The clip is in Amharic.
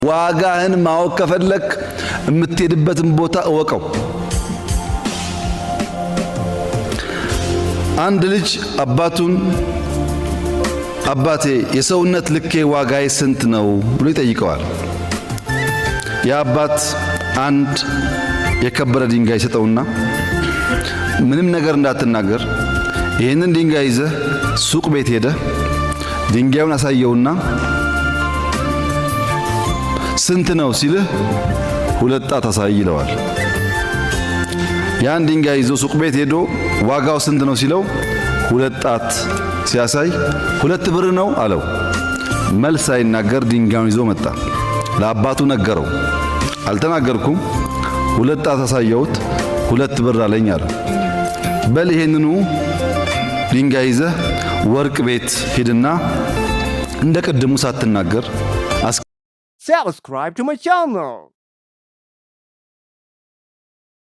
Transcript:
ዋጋህን ማወቅ ከፈለክ የምትሄድበትን ቦታ እወቀው። አንድ ልጅ አባቱን አባቴ የሰውነት ልኬ ዋጋዬ ስንት ነው ብሎ ይጠይቀዋል። የአባት አንድ የከበረ ድንጋይ ሰጠውና ምንም ነገር እንዳትናገር ይሄንን ድንጋይ ይዘህ ሱቅ ቤት ሄደህ ድንጋዩን አሳየውና ስንት ነው ሲልህ ሁለት ጣት አሳይ ይለዋል። ያን ድንጋይ ይዞ ሱቅ ቤት ሄዶ ዋጋው ስንት ነው ሲለው ሁለት ጣት ሲያሳይ ሁለት ብር ነው አለው። መልስ ሳይናገር ድንጋዩን ይዞ መጣ። ለአባቱ ነገረው። አልተናገርኩም፣ ሁለት ጣት አሳየውት ሁለት ብር አለኝ አለ። በል ይሄንኑ ድንጋይ ይዘህ ወርቅ ቤት ሄድና እንደ ቀድሙ ሳትናገር Subscribe to my channel.